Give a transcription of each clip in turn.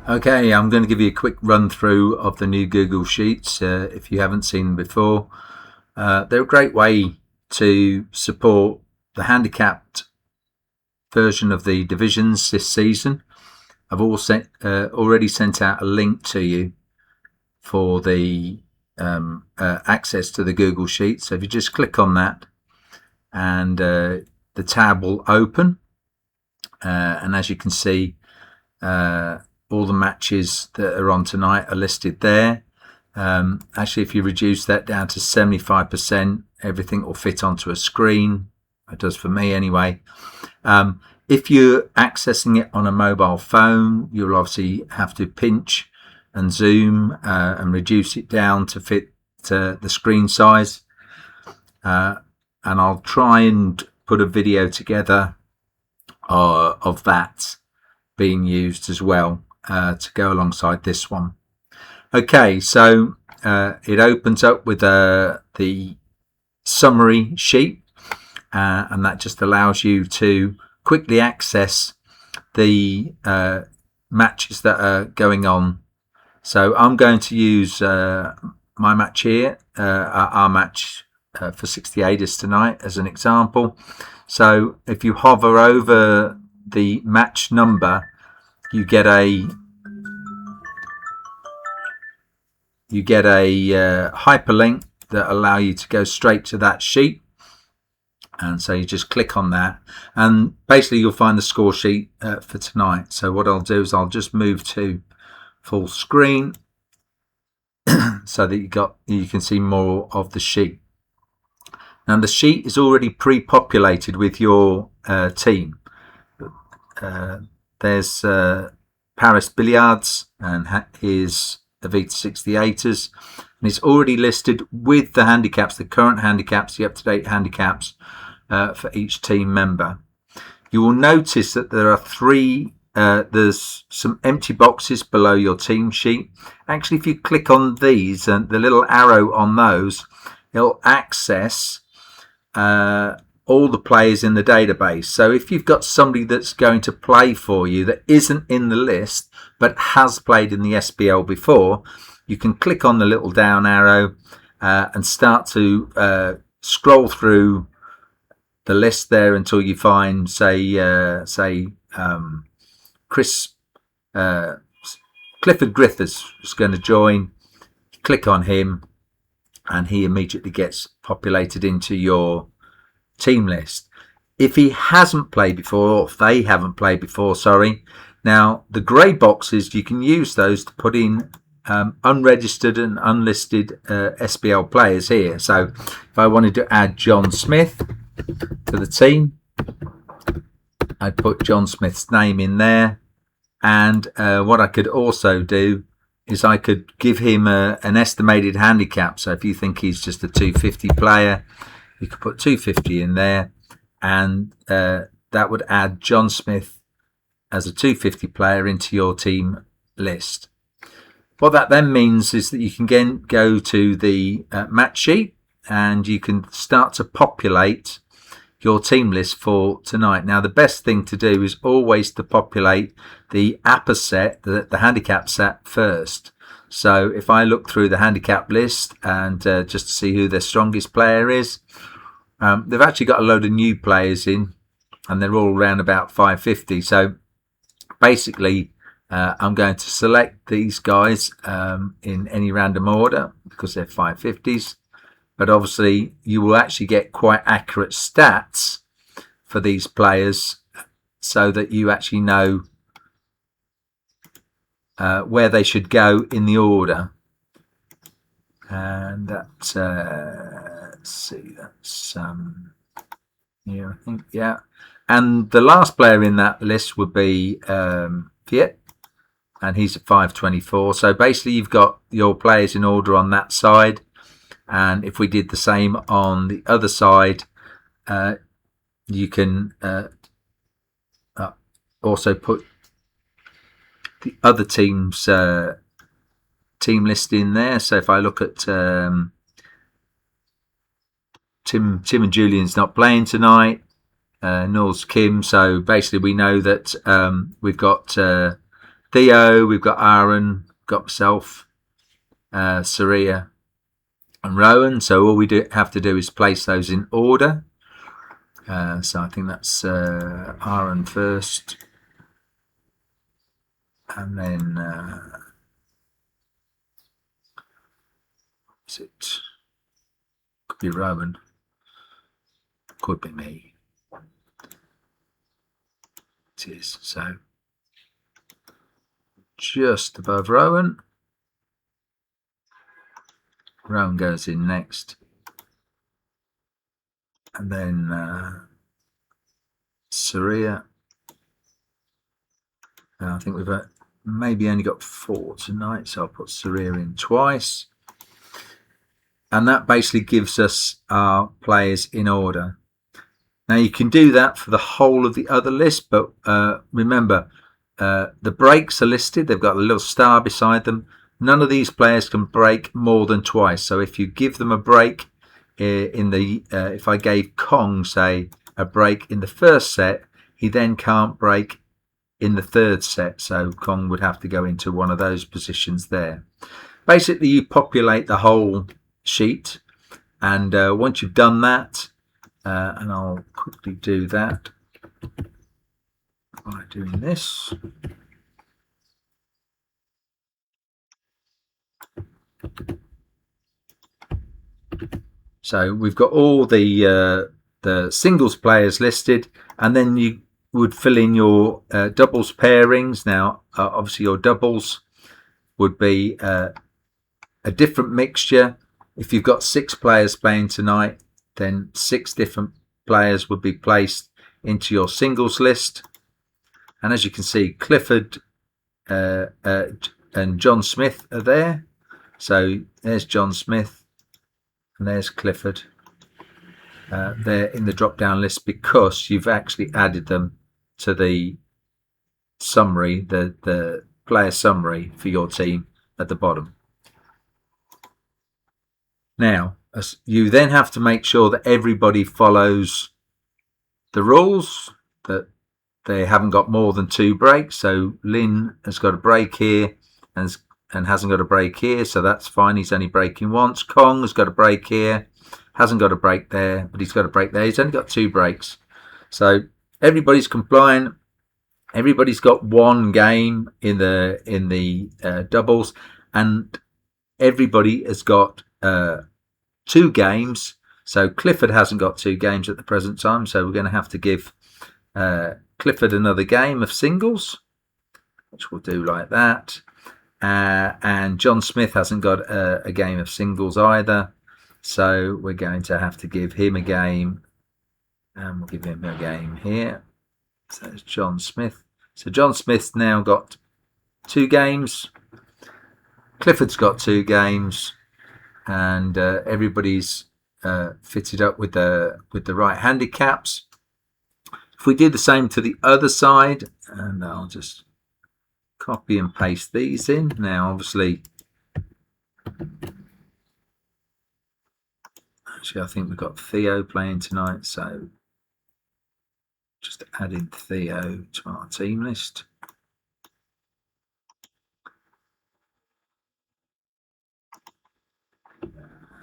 Okay, I'm going to give you a quick run through of the new Google Sheets if you haven't seen them before. They're a great way to support the handicapped version of the divisions this season. I've already sent out a link to you for the access to the Google Sheet. So if you just click on that, and the tab will open, and as you can see, all the matches that are on tonight are listed there. Actually, if you reduce that down to 75%, everything will fit onto a screen. It does for me anyway. If you're accessing it on a mobile phone, you'll obviously have to pinch and zoom and reduce it down to fit the screen size. And I'll try and put a video together of that being used as well to go alongside this one. Okay, so it opens up with the summary sheet, and that just allows you to quickly access the matches that are going on. So I'm going to use my match here, our match for 68ers tonight as an example. So if you hover over the match number, you get a hyperlink that allow you to go straight to that sheet, and so you just click on that, and basically you'll find the score sheet for tonight. So what I'll do is I'll just move to full screen so that you can see more of the sheet. Now the sheet is already pre-populated with your team. There's Paris Billiards and his Avita 68ers, and it's already listed with the handicaps, the current handicaps, the up-to-date handicaps for each team member. You will notice that there are there's some empty boxes below your team sheet. Actually, if you click on these and the little arrow on those, it'll access all the players in the database. So if you've got somebody that's going to play for you that isn't in the list but has played in the SPL before, you can click on the little down arrow and start to scroll through the list there until you find, Clifford Griffiths is going to join. Click on him, and he immediately gets populated into your team list. If he hasn't played before, or if they haven't played before, now the grey boxes, you can use those to put in unregistered and unlisted SPL players here. So if I wanted to add John Smith to the team, I'd put John Smith's name in there, and what I could also do is I could give him an estimated handicap. So if you think he's just a 250 player, you could put 250 in there, and that would add John Smith as a 250 player into your team list. What that then means is that you can again go to the match sheet, and you can start to populate your team list for tonight. Now the best thing to do is always to populate the APA set, the handicap set first. So if I look through the handicap list and just to see who their strongest player is, they've actually got a load of new players in, and they're all around about 550. So basically I'm going to select these guys in any random order because they're 550s. But obviously you will actually get quite accurate stats for these players so that you actually know where they should go in the order. And that's let's see, that's yeah, I think, yeah. And the last player in that list would be Fiat, and he's at 524. So basically you've got your players in order on that side. And if we did the same on the other side, you can also put the other team's team list in there. So if I look at Tim and Julian's not playing tonight, nor's Kim. So basically we know that we've got Theo, we've got Aaron, got myself, Saria and Rowan. So all we have to do is place those in order. So I think that's Aaron first, and then is it? Could be Rowan, could be me. It is. So just above Rowan. Rowan goes in next, and then Saria. I think we've maybe only got 4 tonight, so I'll put Saria in twice. And that basically gives us our players in order. Now you can do that for the whole of the other list, but remember, the breaks are listed. They've got a little star beside them. None of these players can break more than twice. So if you give them a break if I gave Kong, say, a break in the first set, he then can't break in the third set. So Kong would have to go into one of those positions there. Basically, you populate the whole sheet, and once you've done that, and I'll quickly do that by doing this. So we've got all the singles players listed, and then you would fill in your doubles pairings. Now, obviously, your doubles would be a different mixture. If you've got 6 players playing tonight, then 6 different players would be placed into your singles list. And as you can see, Clifford and John Smith are there. So there's John Smith and there's Clifford. They're in the drop-down list because you've actually added them to the summary, the player summary for your team at the bottom. Now, you then have to make sure that everybody follows the rules, that they haven't got more than 2 breaks. So Lynn has got a break here and hasn't got a break here, so that's fine. He's only breaking once. Kong has got a break here, hasn't got a break there, but he's got a break there. He's only got 2 breaks. So everybody's compliant. Everybody's got 1 game in the doubles, and everybody has got 2 games. So Clifford hasn't got 2 games at the present time, so we're going to have to give Clifford another game of singles, which we'll do like that. And John Smith hasn't got a game of singles either, so we're going to have to give him a game, and we'll give him a game here. So it's John Smith. So John Smith's now got 2 games. Clifford's got 2 games, and everybody's fitted up with the right handicaps. If we do the same to the other side, and I'll just copy and paste these in. Now, obviously, actually, I think we've got Theo playing tonight, so just adding Theo to our team list.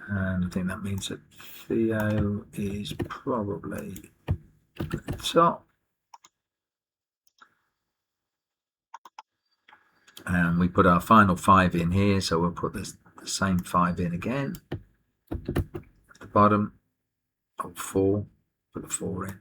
And I think that means that Theo is probably at the top. And we put our final 5 in here, so we'll put the same 5 in again. At the bottom, 4, put the 4 in.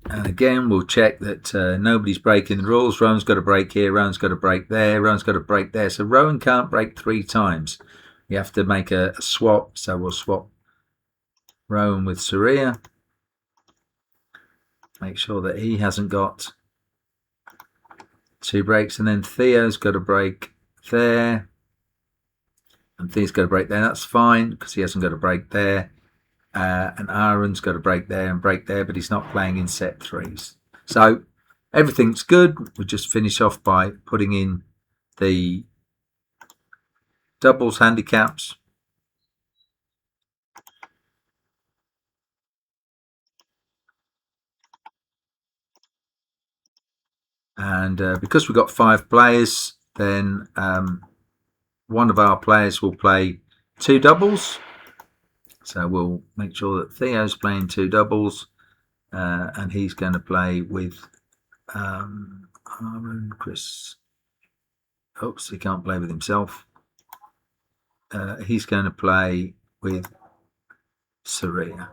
And again, we'll check that nobody's breaking the rules. Rowan's got a break here, Rowan's got a break there, Rowan's got a break there. So Rowan can't break 3 times. You have to make a swap, so we'll swap Rowan with Saria. Make sure that he hasn't got 2 breaks, and then Theo's got a break there, and Theo's got a break there. That's fine because he hasn't got a break there. And Aaron's got a break there and break there, but he's not playing in set 3s. So everything's good. We'll just finish off by putting in the doubles handicaps. And because we've got 5 players, then one of our players will play 2 doubles. So we'll make sure that Theo's playing 2 doubles, and he's going to play with Aaron, Chris. Oops, he can't play with himself. He's going to play with Saria.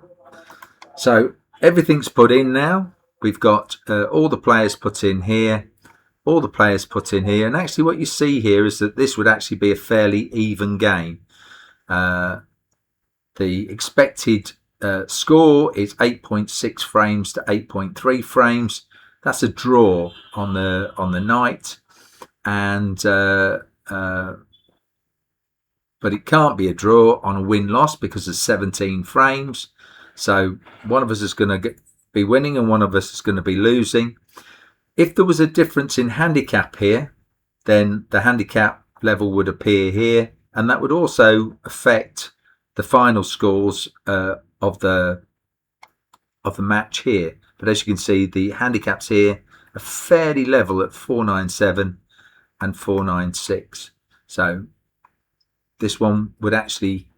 So everything's put in now. We've got all the players put in here, all the players put in here, and actually what you see here is that this would actually be a fairly even game. The expected score is 8.6 frames to 8.3 frames. That's a draw on the night, and but it can't be a draw on a win-loss because of 17 frames. So one of us is going to be winning and one of us is going to be losing. If there was a difference in handicap here, then the handicap level would appear here, and that would also affect the final scores of the match here. But as you can see, the handicaps here are fairly level at 497 and 496. So this one would actually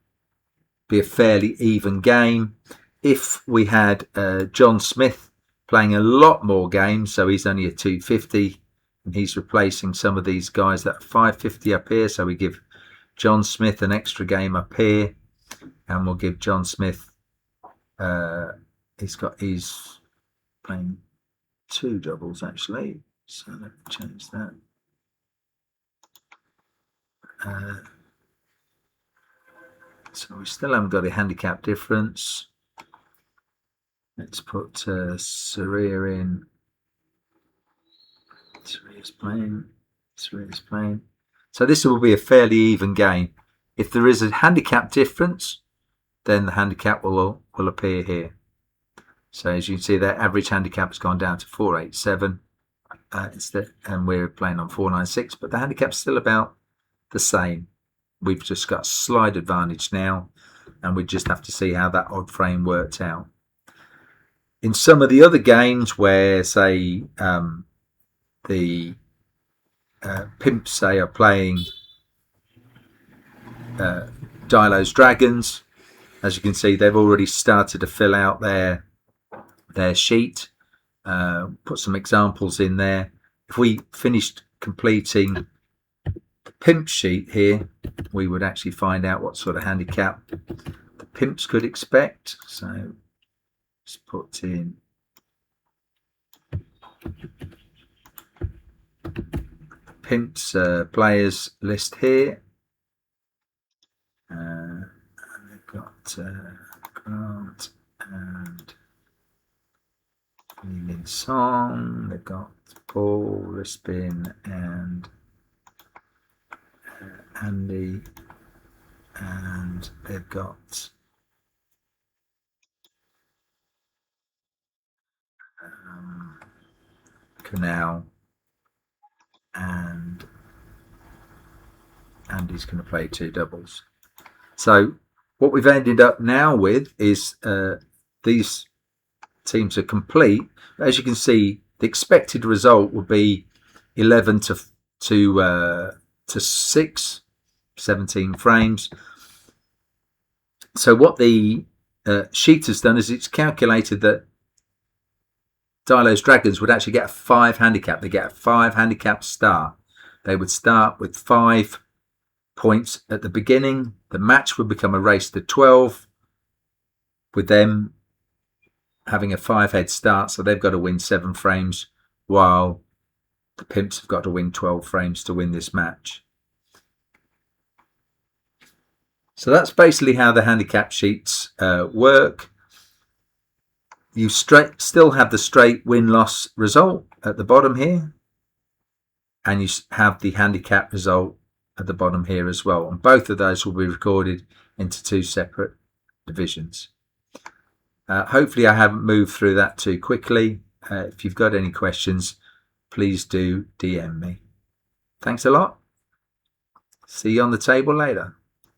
be a fairly even game. If we had John Smith playing a lot more games, so he's only a 250, and he's replacing some of these guys that are 550 up here, so we give John Smith an extra game up here, and we'll give John Smith, he's playing 2 doubles actually, so let me change that. So we still haven't got a handicap difference. Let's put Saria in. Saria's playing. So this will be a fairly even game. If there is a handicap difference, then the handicap will appear here. So as you can see, their average handicap has gone down to 487 instead, and we're playing on 496, but the handicap's still about the same. We've just got a slight advantage now, and we just have to see how that odd frame works out. In some of the other games where, say, the Pimps, say, are playing Dilo's Dragons, as you can see, they've already started to fill out their sheet. Put some examples in there. If we finished completing the Pimp sheet here, we would actually find out what sort of handicap the Pimps could expect. So let's put in Pimps players list here. And they've got Grant and Lean Song. They've got Paul Rispin and Andy, and they've got Canal, and Andy's going to play 2 doubles. So what we've ended up now with is these teams are complete. As you can see, the expected result would be 11 to 6, 17 frames. So what the sheet has done is it's calculated that Dilo's Dragons would actually get a 5 handicap. They get a 5 handicap start. They would start with 5 points at the beginning. The match would become a race to 12, with them having a 5 head start, so they've got to win 7 frames, while the Pimps have got to win 12 frames to win this match. So that's basically how the handicap sheets work. You still have the straight win-loss result at the bottom here, and you have the handicap result at the bottom here as well. And both of those will be recorded into 2 separate divisions. Hopefully I haven't moved through that too quickly. If you've got any questions, please do DM me. Thanks a lot. See you on the table later.